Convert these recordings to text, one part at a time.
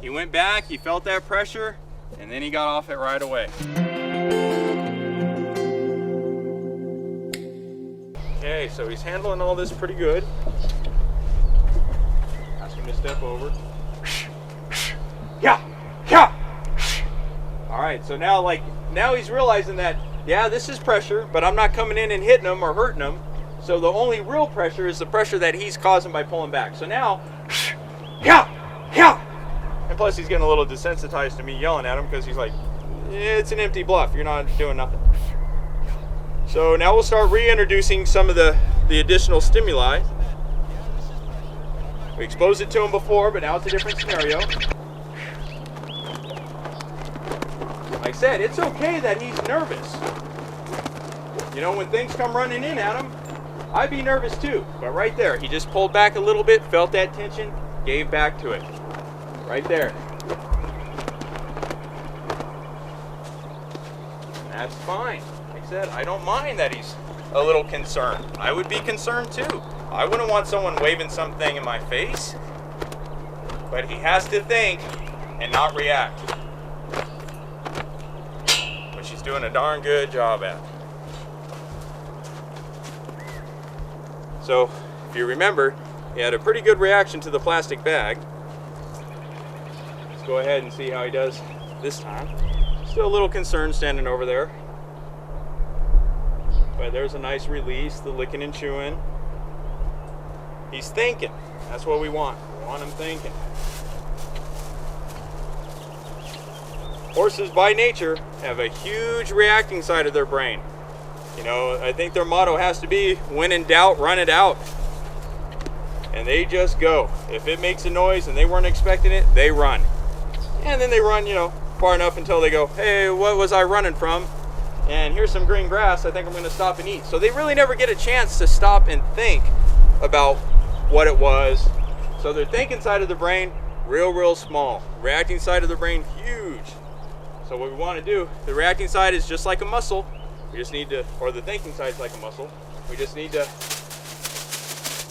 He went back, he felt that pressure, and then he got off it right away. Okay, so he's handling all this pretty good. Ask him to step over. Yeah, yeah. All right, so now he's realizing that, yeah, this is pressure, but I'm not coming in and hitting him or hurting him. So the only real pressure is the pressure that he's causing by pulling back. So now, yeah, yeah. And plus he's getting a little desensitized to me yelling at him because he's like, it's an empty bluff. You're not doing nothing. So now we'll start reintroducing some of the additional stimuli. We exposed it to him before, but now it's a different scenario. Like I said, it's okay that he's nervous. You know, when things come running in at him, I'd be nervous too. But right there, he just pulled back a little bit, felt that tension, gave back to it. Right there. And that's fine. Like I said, I don't mind that he's a little concerned. I would be concerned too. I wouldn't want someone waving something in my face. But he has to think and not react. Which he's doing a darn good job at. So, if you remember, he had a pretty good reaction to the plastic bag. Let's go ahead and see how he does this time. Still a little concerned standing over there. But there's a nice release, the licking and chewing. He's thinking. That's what we want. We want him thinking. Horses by nature have a huge reacting side of their brain. You know, I think their motto has to be, when in doubt, run it out. And they just go. If it makes a noise and they weren't expecting it, they run. And then they run, you know, far enough until they go, hey, what was I running from? And here's some green grass, I think I'm going to stop and eat. So they really never get a chance to stop and think about what it was. So their thinking side of the brain, real small. Reacting side of the brain, huge. So what we want to do, the reacting side is just like a muscle. We just need to, or the thinking side is like a muscle. We just need to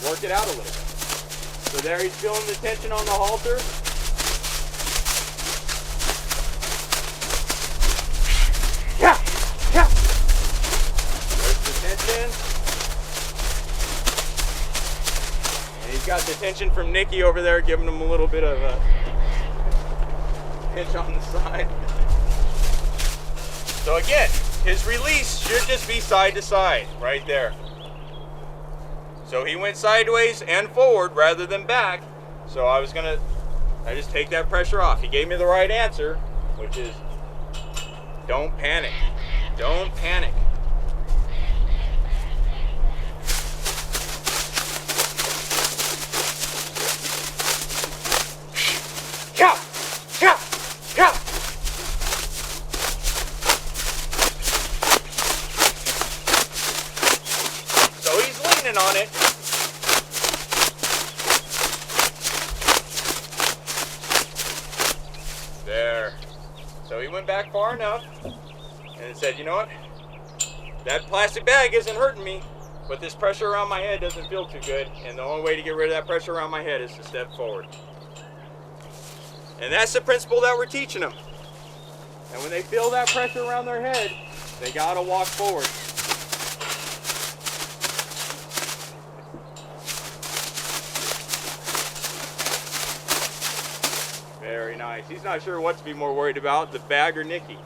work it out a little bit. So there he's feeling the tension on the halter. Yeah, yeah. There's the tension. And he's got the tension from Nikki over there, giving him a little bit of a pinch on the side. So again, his release should just be side to side, right there. So he went sideways and forward rather than back. So I just take that pressure off. He gave me the right answer, which is don't panic. Don't panic. Yeah, yeah, yeah. On it. There. So he went back far enough and said, you know what? That plastic bag isn't hurting me, but this pressure around my head doesn't feel too good, and the only way to get rid of that pressure around my head is to step forward. And that's the principle that we're teaching them. And when they feel that pressure around their head, they gotta walk forward. Very nice. He's not sure what to be more worried about, the bag or Nikki.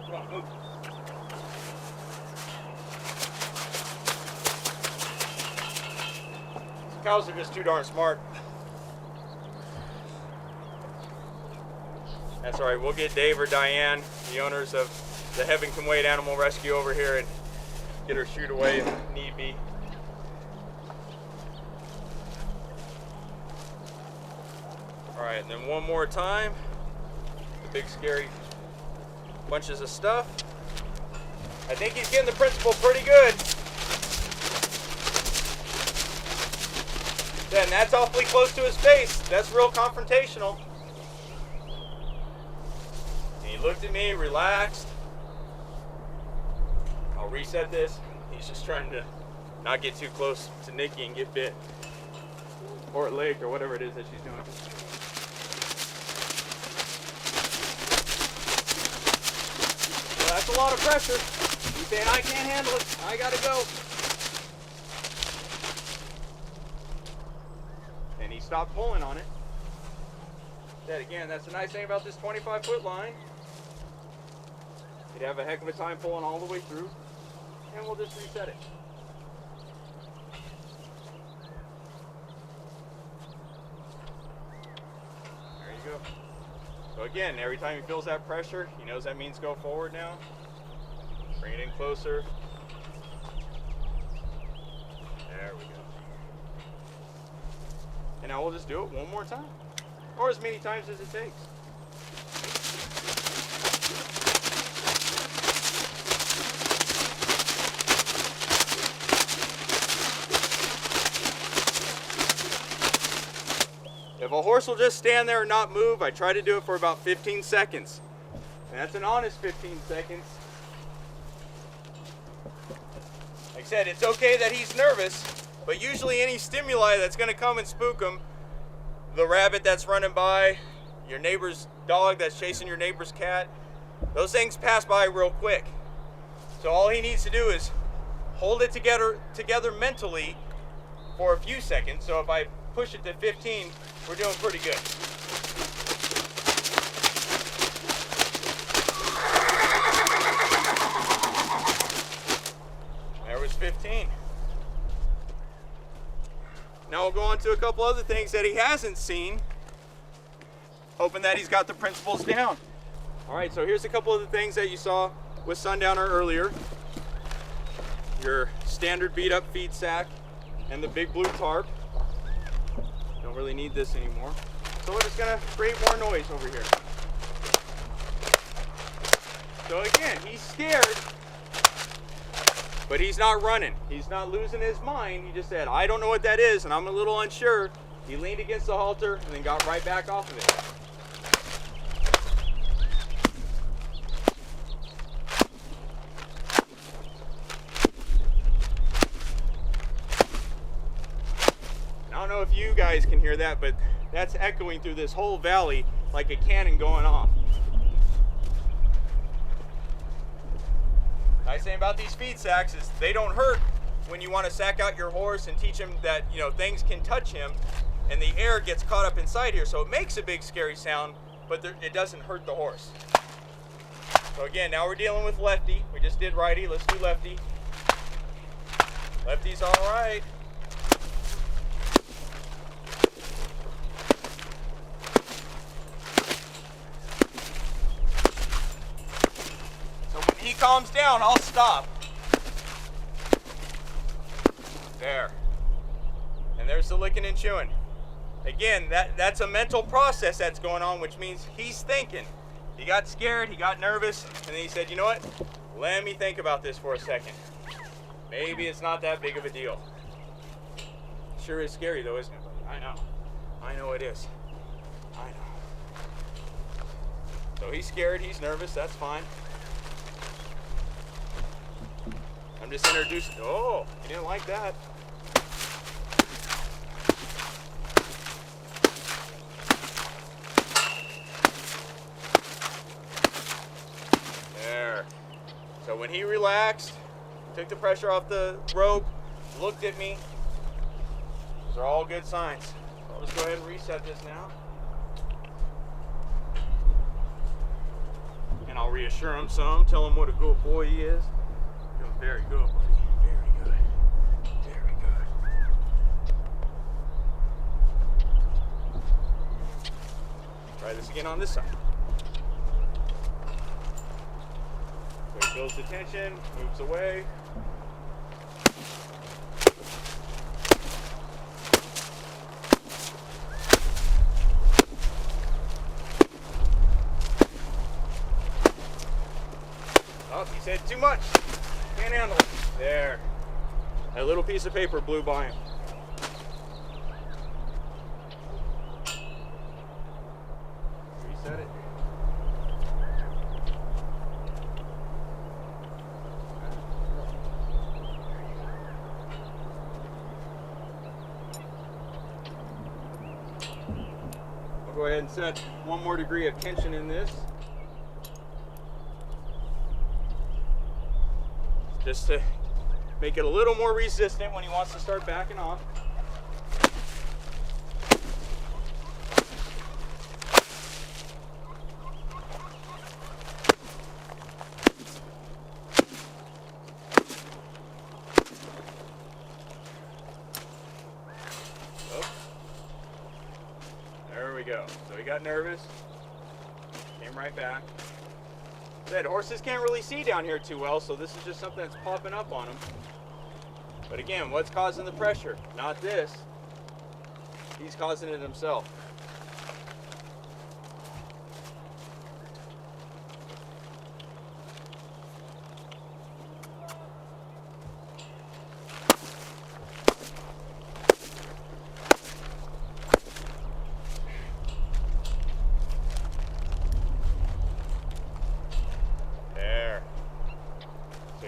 Come on, move. Cows are just too darn smart. That's all right. We'll get Dave or Diane, the owners of the Heaven Can Wait Animal Rescue, over here and get her shooed away if need be. All right, and then one more time. The big scary bunches of stuff. I think he's getting the principle pretty good. Yeah, and that's awfully close to his face. That's real confrontational. And he looked at me, relaxed. I'll reset this. He's just trying to not get too close to Nikki and get bit. Or a leg or whatever it is that she's doing. So that's a lot of pressure. He's saying, I can't handle it. I gotta go. And he stopped pulling on it. Said again, that's the nice thing about this 25-foot line. You'd have a heck of a time pulling all the way through. And we'll just reset it. There you go. So again, every time he feels that pressure, he knows that means go forward now. Bring it in closer. There we go. And now we'll just do it one more time. Or as many times as it takes. If a horse will just stand there and not move, I try to do it for about 15 seconds. And that's an honest 15 seconds. Like I said, it's okay that he's nervous, but usually any stimuli that's going to come and spook him, the rabbit that's running by, your neighbor's dog that's chasing your neighbor's cat, those things pass by real quick. So all he needs to do is hold it together mentally for a few seconds. So if I push it to 15, we're doing pretty good. There was 15. Now we'll go on to a couple other things that he hasn't seen, hoping that he's got the principles down. All right, so here's a couple of the things that you saw with Sundowner earlier. Your standard beat up feed sack and the big blue tarp. Don't really need this anymore. So we're just gonna create more noise over here. So again, he's scared, but he's not running. He's not losing his mind. He just said, I don't know what that is, and I'm a little unsure. He leaned against the halter and then got right back off of it. And I don't know if you guys can hear that, but that's echoing through this whole valley like a cannon going off. Nice thing about these feed sacks is they don't hurt when you want to sack out your horse and teach him that, you know, things can touch him and the air gets caught up inside here. So it makes a big scary sound, but it doesn't hurt the horse. So again, now we're dealing with lefty. We just did righty, let's do lefty. Lefty's all right. He calms down, I'll stop. There. And there's the licking and chewing. Again, that's a mental process that's going on, which means he's thinking. He got scared, he got nervous, and then he said, you know what? Let me think about this for a second. Maybe it's not that big of a deal. Sure is scary though, isn't it? I know. I know it is. I know. So he's scared, he's nervous, that's fine. I'm just introducing. Oh, you didn't like that. There. So when he relaxed, took the pressure off the rope, looked at me, those are all good signs. So I'll just go ahead and reset this now. And I'll reassure him some, tell him what a good boy he is. Very good, buddy. Very good. Very good. Try this again on this side. So he feels the tension, moves away. Oh, he said too much. Can't handle it. There. That little piece of paper blew by him. Reset it. go ahead and set one more degree of tension in this. Just to make it a little more resistant when he wants to start backing off. There we go. So he got nervous, came right back. Said horses can't really see down here too well, so this is just something that's popping up on them. But again, what's causing the pressure? Not this. He's causing it himself.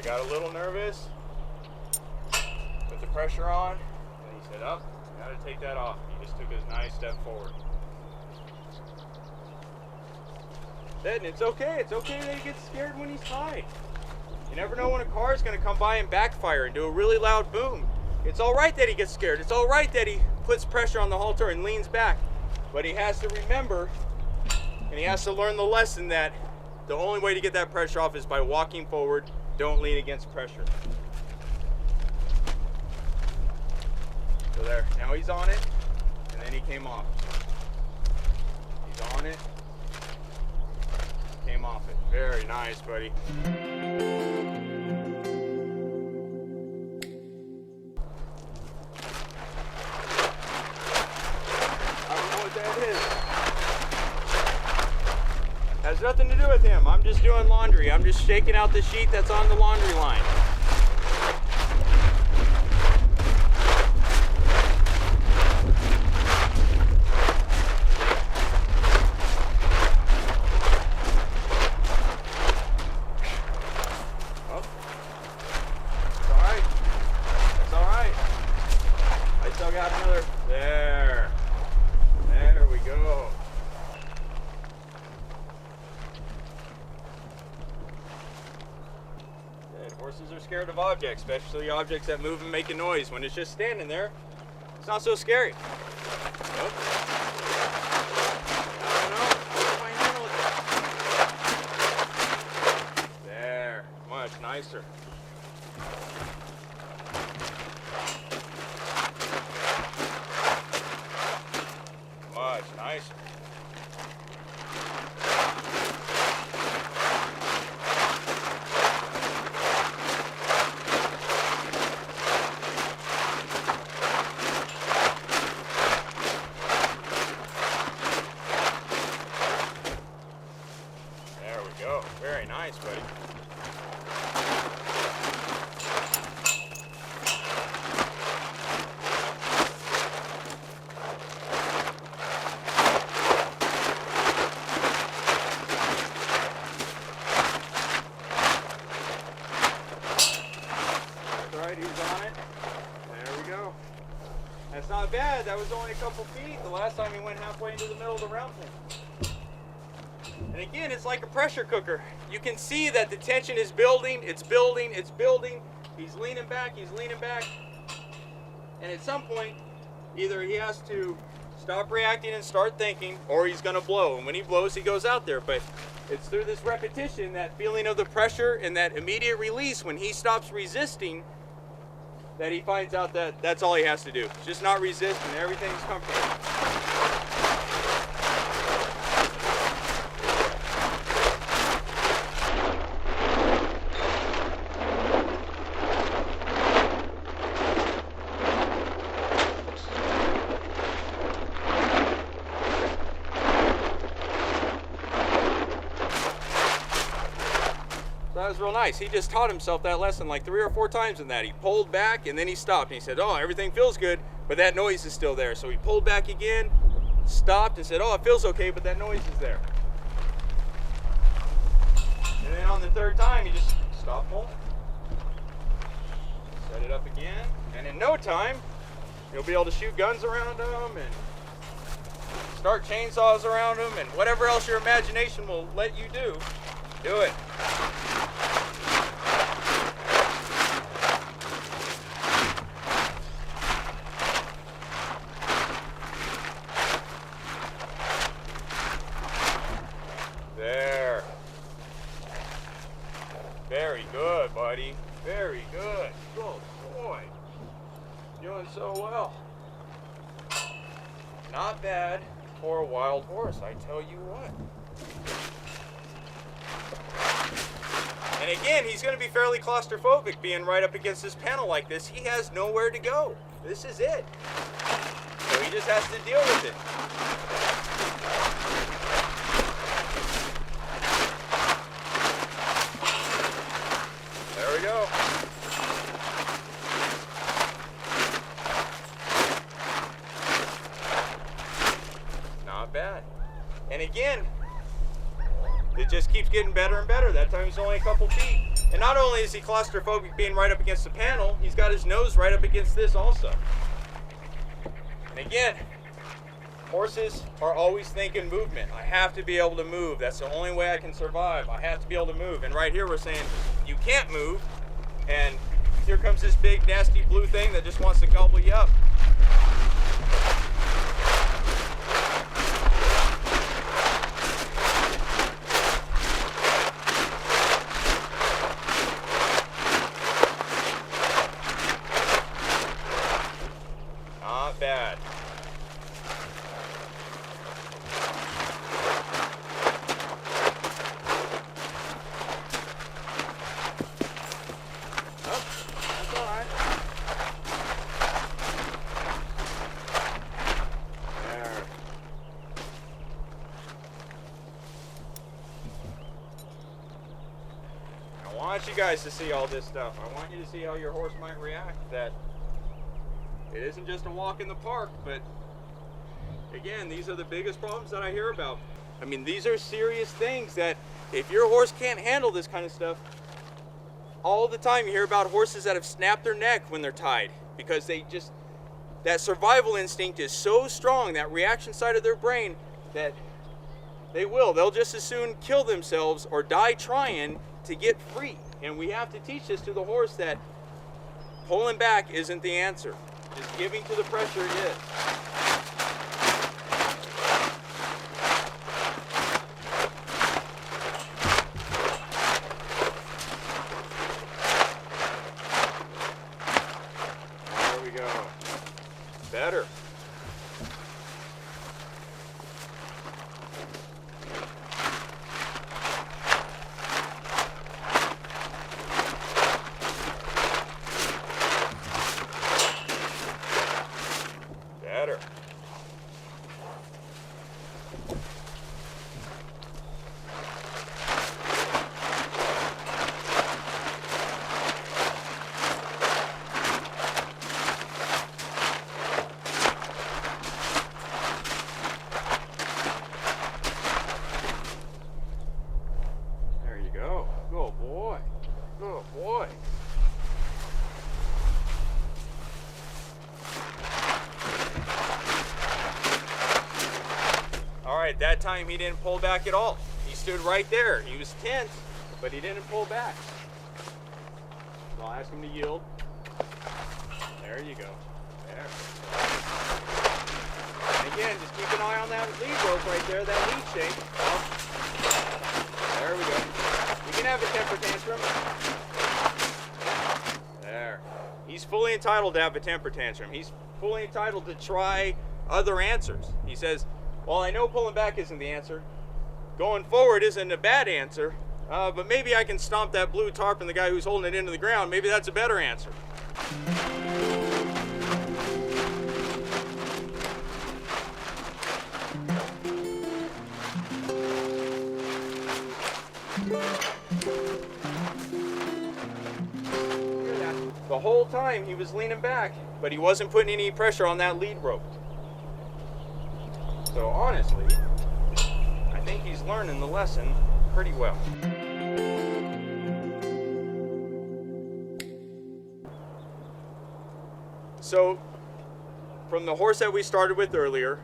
Got a little nervous, put the pressure on, and he said, oh, gotta take that off. He just took a nice step forward. Then it's okay that he gets scared when he's high. You never know when a car is gonna come by and backfire and do a really loud boom. It's all right that he gets scared. It's all right that he puts pressure on the halter and leans back. But he has to remember, and he has to learn the lesson that the only way to get that pressure off is by walking forward. Don't lean against pressure. So there, now he's on it, and then he came off. He's on it, came off it. Very nice, buddy. I don't know what that is. Has nothing to do with him. I'm just doing laundry. I'm just shaking out the sheet that's on the laundry line. Oh, it's all right. It's all right. I still got another. There. There we go. Horses are scared of objects, especially objects that move and make a noise. When it's just standing there, it's not so scary. Nope. I don't know. How do I handle it? There. Much nicer. Much nicer. Very nice, buddy. That's right, he's on it. There we go. That's not bad. That was only a couple feet. The last time he went halfway into the middle of the round pin. And again, it's like a pressure cooker. You can see that the tension is building, it's building, it's building. He's leaning back, and at some point, either he has to stop reacting and start thinking, or he's gonna blow. And when he blows, he goes out there. But it's through this repetition, that feeling of the pressure and that immediate release when he stops resisting, that he finds out that that's all he has to do. Just not resist and everything's comfortable. That was real nice. He just taught himself that lesson like 3 or 4 times in that. He pulled back and then he stopped. And he said, oh, everything feels good, but that noise is still there. So he pulled back again, stopped and said, oh, it feels okay, but that noise is there. And then on the 3rd time, he just stopped pulling. Set it up again. And in no time, you'll be able to shoot guns around them and start chainsaws around them, and whatever else your imagination will let you do, do it. There. Very good, buddy. Very good. Good boy. Doing so well. Not bad for a wild horse, I tell you what. And again, he's going to be fairly claustrophobic being right up against this panel like this. He has nowhere to go. This is it. So he just has to deal with it. There we go. Not bad. And again, it just keeps getting better and better. That time he's only a couple feet. And not only is he claustrophobic being right up against the panel, he's got his nose right up against this also. And again, horses are always thinking movement. I have to be able to move. That's the only way I can survive. I have to be able to move. And right here we're saying, you can't move. And here comes this big nasty blue thing that just wants to gobble you up. Not bad. I want you guys to see all this stuff. I want you to see how your horse might react. That it isn't just a walk in the park, but again, these are the biggest problems that I hear about. I mean, these are serious things that if your horse can't handle this kind of stuff, all the time you hear about horses that have snapped their neck when they're tied because that survival instinct is so strong, that reaction side of their brain, that they'll just as soon kill themselves or die trying to get free. And we have to teach this to the horse that pulling back isn't the answer. Just giving to the pressure is. There we go. Better. Better. There you go. Good boy. Good boy. All right, that time he didn't pull back at all. He stood right there. He was tense, but he didn't pull back. So I'll ask him to yield. There you go. There. And again, just keep an eye on that lead rope right there, that lead shake. There we go. You can have a temper tantrum. There. He's fully entitled to have a temper tantrum. He's fully entitled to try other answers. He says, well, I know pulling back isn't the answer. Going forward isn't a bad answer. But maybe I can stomp that blue tarp and the guy who's holding it into the ground. Maybe that's a better answer. The whole time he was leaning back, but he wasn't putting any pressure on that lead rope. So honestly, I think he's learning the lesson pretty well. So, from the horse that we started with earlier,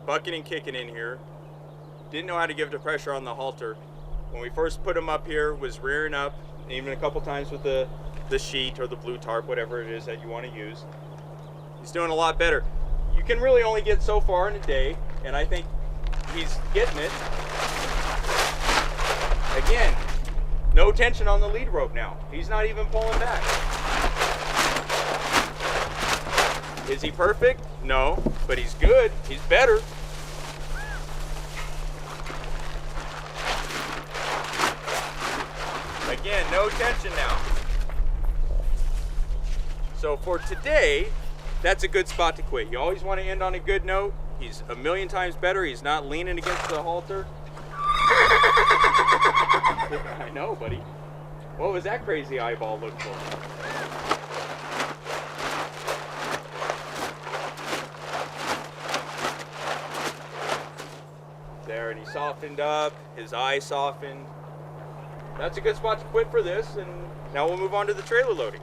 bucking and kicking in here. Didn't know how to give the pressure on the halter. When we first put him up here, was rearing up, even a couple times with the sheet or the blue tarp, whatever it is that you want to use. He's doing a lot better. You can really only get so far in a day, and I think he's getting it. Again, no tension on the lead rope now. He's not even pulling back. Is he perfect? No, but he's good. He's better. Again, no tension now. So for today, that's a good spot to quit. You always want to end on a good note. He's a million times better. He's not leaning against the halter. I know, buddy. What was that crazy eyeball look for? There, and he softened up. His eye softened. That's a good spot to quit for this, and now we'll move on to the trailer loading.